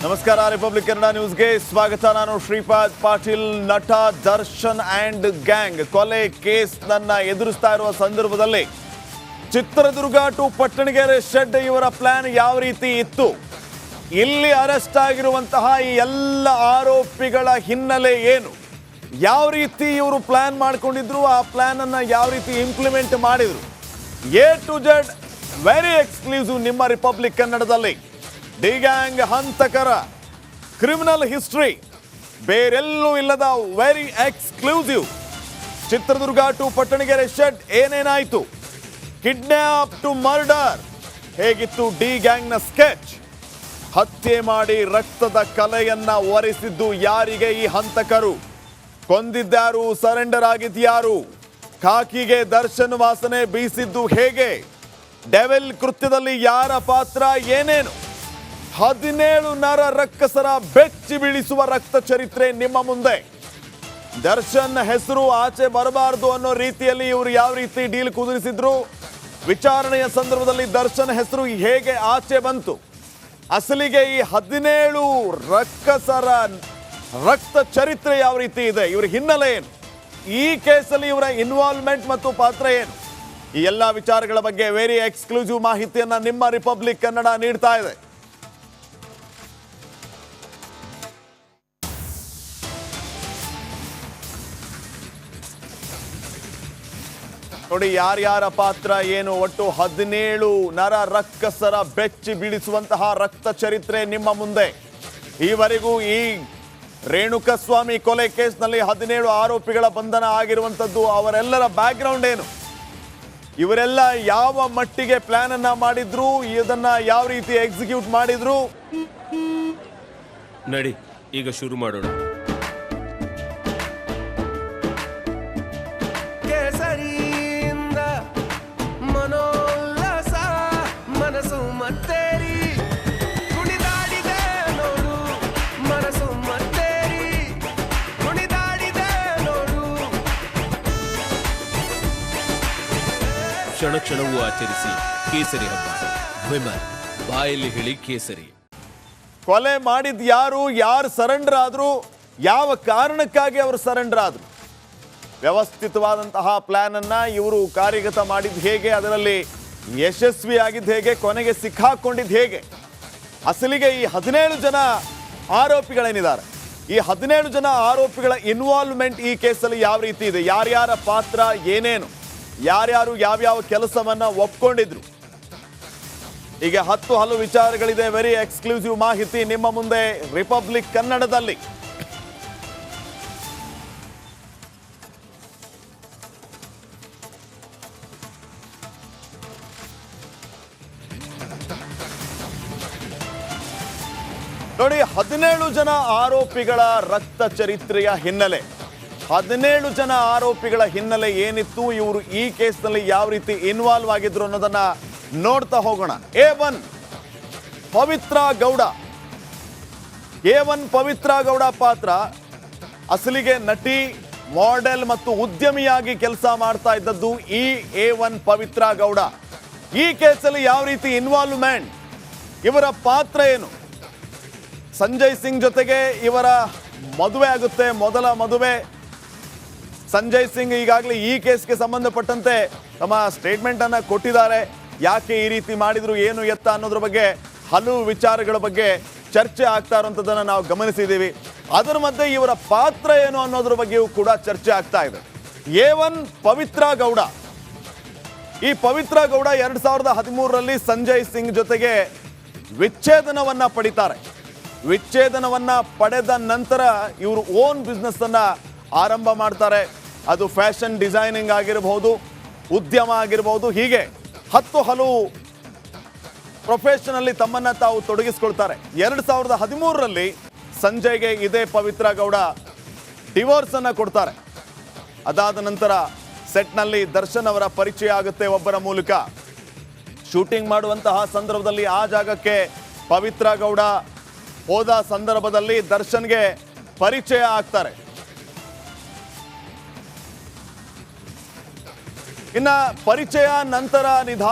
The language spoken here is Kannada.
ನಮಸ್ಕಾರ, ರಿಪಬ್ಲಿಕ್ ಕನ್ನಡ ನ್ಯೂಸ್ಗೆ ಸ್ವಾಗತ. ನಾನು ಶ್ರೀಪಾದ್ ಪಾಟೀಲ್. ನಟ ದರ್ಶನ್ ಆ್ಯಂಡ್ ಗ್ಯಾಂಗ್ ಕೊಲೆ ಕೇಸ್ ನನ್ನ ಎದುರಿಸ್ತಾ ಇರುವ ಸಂದರ್ಭದಲ್ಲಿ ಚಿತ್ರದುರ್ಗ ಟು ಪಟ್ಟಣಗೆರೆ ಶೆಡ್ ಇವರ ಪ್ಲಾನ್ ಯಾವ ರೀತಿ ಇತ್ತು, ಇಲ್ಲಿ ಅರೆಸ್ಟ್ ಆಗಿರುವಂತಹ ಈ ಎಲ್ಲ ಆರೋಪಿಗಳ ಹಿನ್ನೆಲೆ ಏನು, ಯಾವ ರೀತಿ ಇವರು ಪ್ಲಾನ್ ಮಾಡ್ಕೊಂಡಿದ್ರು, ಆ ಪ್ಲಾನ್ ಅನ್ನ ಯಾವ ರೀತಿ ಇಂಪ್ಲಿಮೆಂಟ್ ಮಾಡಿದ್ರು, A to Z very exclusive ನಿಮ್ಮ ರಿಪಬ್ಲಿಕ್ ಕನ್ನಡದಲ್ಲಿ. ಡಿ ಗ್ಯಾಂಗ್ ಹಂತಕರ ಕ್ರಿಮಿನಲ್ ಹಿಸ್ಟ್ರಿ ಬೇರೆಲ್ಲೂ ಇಲ್ಲದ very exclusive. Chitradurga to Pattanagere shed ಏನೇನಾಯಿತು, ಕಿಡ್ನ್ಯಾಪ್ ಟು ಮರ್ಡರ್ ಹೇಗಿತ್ತು ಡಿ ಗ್ಯಾಂಗ್ನ ಸ್ಕೆಚ್, ಹತ್ಯೆ ಮಾಡಿ ರಕ್ತದ ಕಲೆಯನ್ನ ಒರೆಸಿದ್ದು ಯಾರಿಗೆ ಈ ಹಂತಕರು, ಕೊಂದಿದ್ಯಾರು, ಸರೆಂಡರ್ ಆಗಿದ್ಯಾರು, ಖಾಕಿಗೆ ದರ್ಶನ್ ವಾಸನೆ ಬೀಸಿದ್ದು ಹೇಗೆ, ಡೆವಿಲ್ ಕೃತ್ಯದಲ್ಲಿ ಯಾರ ಪಾತ್ರ ಏನೇನು, 17 ನರ ರಕ್ಕಸರ ಬೆಚ್ಚಿ ಬೀಳಿಸುವ ರಕ್ತ ಚರಿತ್ರೆ ನಿಮ್ಮ ಮುಂದೆ. ದರ್ಶನ್ ಹೆಸರು ಆಚೆ ಬರಬಾರದು ಅನ್ನೋ ರೀತಿಯಲ್ಲಿ ಇವರು ಯಾವ ರೀತಿ ಡೀಲ್ ಕುದುರಿಸಿದ್ರು, ವಿಚಾರಣೆಯ ಸಂದರ್ಭದಲ್ಲಿ ದರ್ಶನ್ ಹೆಸರು ಹೇಗೆ ಆಚೆ ಬಂತು, ಅಸಲಿಗೆ ಈ 17 ರಕ್ಕಸರ ರಕ್ತ ಚರಿತ್ರೆ ಯಾವ ರೀತಿ ಇದೆ, ಇವರ ಹಿನ್ನೆಲೆ ಏನು, ಈ ಕೇಸಲ್ಲಿ ಇವರ ಇನ್ವಾಲ್ವ್ಮೆಂಟ್ ಮತ್ತು ಪಾತ್ರ ಏನು, ಈ ಎಲ್ಲ ವಿಚಾರಗಳ ಬಗ್ಗೆ ವೆರಿ ಎಕ್ಸ್ಕ್ಲೂಸಿವ್ ಮಾಹಿತಿಯನ್ನ ನಿಮ್ಮ ರಿಪಬ್ಲಿಕ್ ಕನ್ನಡ ನೀಡ್ತಾ ಇದೆ. ನೋಡಿ ಯಾರ್ಯಾರ ಪಾತ್ರ ಏನು, ಒಟ್ಟು 17 ನರ ರಕ್ಕಸರ ಬೆಚ್ಚಿ ಬೀಳಿಸುವಂತಹ ರಕ್ತ ಚರಿತ್ರೆ ನಿಮ್ಮ ಮುಂದೆ. ಈವರೆಗೂ ಈ ರೇಣುಕಸ್ವಾಮಿ ಕೊಲೆ ಕೇಸ್ನಲ್ಲಿ 17 ಆರೋಪಿಗಳ ಬಂಧನ ಆಗಿರುವಂಥದ್ದು, ಅವರೆಲ್ಲರ ಬ್ಯಾಕ್ಗ್ರೌಂಡ್ ಏನು, ಇವರೆಲ್ಲ ಯಾವ ಮಟ್ಟಿಗೆ ಪ್ಲಾನ್ ಅನ್ನ ಮಾಡಿದ್ರು, ಇದನ್ನ ಯಾವ ರೀತಿ ಎಕ್ಸಿಕ್ಯೂಟ್ ಮಾಡಿದ್ರು. ನಡಿ ಈಗ ಶುರು ಮಾಡೋಣ. ಮನೋಲ್ಲಾಸ ಮನಸ್ಸು ಮತ್ತೇರಿ ಕುಣಿದಾಡಿದೆ ನೋಡು, ಮನಸ್ಸು ಮತ್ತೇರಿ ಕುಣಿದಾಡಿದೆ ನೋಡು. ಕ್ಷಣ ಕ್ಷಣವೂ ಆಚರಿಸಿ ಕೇಸರಿ ಹಬ್ಬ. ವಿಮಲ್ ಬಾಯಲ್ಲಿ ಹೇಳಿ ಕೇಸರಿ. ಕೊಲೆ ಮಾಡಿದ ಯಾರು, ಯಾರು ಸರೆಂಡರ್ ಆದ್ರು, ಯಾವ ಕಾರಣಕ್ಕಾಗಿ ಅವರು ಸರೆಂಡರ್ ಆದ್ರು, ವ್ಯವಸ್ಥಿತವಾದಂತಹ ಪ್ಲಾನ್ ಅನ್ನ ಇವರು ಕಾರ್ಯಗತ ಮಾಡಿದ್ದು ಹೇಗೆ, ಅದರಲ್ಲಿ ಯಶಸ್ವಿ ಆಗಿದ್ದು ಹೇಗೆ, ಕೊನೆಗೆ ಸಿಕ್ಕಾಕೊಂಡಿದ್ದು ಹೇಗೆ, ಅಸಲಿಗೆ ಈ 17 ಜನ ಆರೋಪಿಗಳೇನಿದ್ದಾರೆ, ಈ 17 ಜನ ಆರೋಪಿಗಳ ಇನ್ವಾಲ್ವ್ಮೆಂಟ್ ಈ ಕೇಸಲ್ಲಿ ಯಾವ ರೀತಿ ಇದೆ, ಯಾರ್ಯಾರ ಪಾತ್ರ ಏನೇನು, ಯಾರ್ಯಾರು ಯಾವ್ಯಾವ ಕೆಲಸವನ್ನ ಒಪ್ಕೊಂಡಿದ್ರು, ಈಗ ಹಲವು ವಿಚಾರಗಳಿದೆ. ವೆರಿ ಎಕ್ಸ್ಕ್ಲೂಸಿವ್ ಮಾಹಿತಿ ನಿಮ್ಮ ಮುಂದೆ ರಿಪಬ್ಲಿಕ್ ಕನ್ನಡದಲ್ಲಿ. ನೋಡಿ 17 ಜನ ಆರೋಪಿಗಳ ರಕ್ತ ಚರಿತ್ರೆಯ ಹಿನ್ನೆಲೆ, 17 ಜನ ಆರೋಪಿಗಳ ಹಿನ್ನೆಲೆ ಏನಿತ್ತು, ಇವರು ಈ ಕೇಸ್ನಲ್ಲಿ ಯಾವ ರೀತಿ ಇನ್ವಾಲ್ವ್ ಆಗಿದ್ರು ಅನ್ನೋದನ್ನ ನೋಡ್ತಾ ಹೋಗೋಣ. A1 ಪವಿತ್ರ ಗೌಡ. A1 ಪವಿತ್ರ ಗೌಡ ಪಾತ್ರ ಅಸಲಿಗೆ ನಟಿ, ಮಾಡೆಲ್ ಮತ್ತು ಉದ್ಯಮಿಯಾಗಿ ಕೆಲಸ ಮಾಡ್ತಾ ಇದ್ದದ್ದು ಈ A1 ಪವಿತ್ರ ಗೌಡ. ಈ ಕೇಸಲ್ಲಿ ಯಾವ ರೀತಿ ಇನ್ವಾಲ್ವ್ಮೆಂಟ್, ಇವರ ಪಾತ್ರ ಏನು, ಸಂಜಯ್ ಸಿಂಗ್ ಜೊತೆಗೆ ಇವರ ಮದುವೆ ಆಗುತ್ತೆ, ಮೊದಲ ಮದುವೆ. ಸಂಜಯ್ ಸಿಂಗ್ ಈಗಾಗಲೇ ಈ ಕೇಸ್ಗೆ ಸಂಬಂಧಪಟ್ಟಂತೆ ತಮ್ಮ ಸ್ಟೇಟ್ಮೆಂಟ್ ಅನ್ನ ಕೊಟ್ಟಿದ್ದಾರೆ. ಯಾಕೆ ಈ ರೀತಿ ಮಾಡಿದ್ರು, ಏನು ಎತ್ತ ಅನ್ನೋದ್ರ ಬಗ್ಗೆ ಹಲವು ವಿಚಾರಗಳ ಬಗ್ಗೆ ಚರ್ಚೆ ಆಗ್ತಾ ಇರುವಂಥದ್ದನ್ನು ನಾವು ಗಮನಿಸಿದ್ದೀವಿ. ಅದರ ಮಧ್ಯೆ ಇವರ ಪಾತ್ರ ಏನು ಅನ್ನೋದ್ರ ಬಗ್ಗೆಯೂ ಕೂಡ ಚರ್ಚೆ ಆಗ್ತಾ ಇದೆ. A1 ಪವಿತ್ರ ಗೌಡ. ಈ ಪವಿತ್ರ ಗೌಡ 2013ರಲ್ಲಿ ಸಂಜಯ್ ಸಿಂಗ್ ಜೊತೆಗೆ ವಿಚ್ಛೇದನವನ್ನ ಪಡಿತಾರೆ. ವಿಚ್ಛೇದನವನ್ನ ಪಡೆದ ನಂತರ ಇವರು ಓನ್ ಬಿಸ್ನೆಸ್ ಅನ್ನ ಆರಂಭ ಮಾಡ್ತಾರೆ. ಅದು ಫ್ಯಾಷನ್ ಡಿಸೈನಿಂಗ್ ಆಗಿರಬಹುದು, ಉದ್ಯಮ ಆಗಿರಬಹುದು, ಹೀಗೆ ಹಲವು ಪ್ರೊಫೆಷನಲ್ಲಿ ತಮ್ಮನ್ನ ತಾವು ತೊಡಗಿಸ್ಕೊಳ್ತಾರೆ. 2013ರಲ್ಲಿ ಸಂಜಯ್ಗೆ ಇದೇ ಪವಿತ್ರ ಗೌಡ ಡಿವೋರ್ಸ್ ಅನ್ನ ಕೊಡ್ತಾರೆ. ಅದಾದ ನಂತರ ಸೆಟ್ನಲ್ಲಿ ದರ್ಶನ್ ಅವರ ಪರಿಚಯ ಆಗುತ್ತೆ ಒಬ್ಬರ ಮೂಲಕ. ಶೂಟಿಂಗ್ ಮಾಡುವಂತಹ ಸಂದರ್ಭದಲ್ಲಿ ಆ ಜಾಗಕ್ಕೆ ಪವಿತ್ರ ಗೌಡ ಹೋದ ಸಂದರ್ಭದಲ್ಲಿ ದರ್ಶನ್ಗೆ ಪರಿಚಯ ಆಗ್ತಾರೆ. ಇನ್ನ ಪರಿಚಯ ನಂತರ ನಿಧಾನ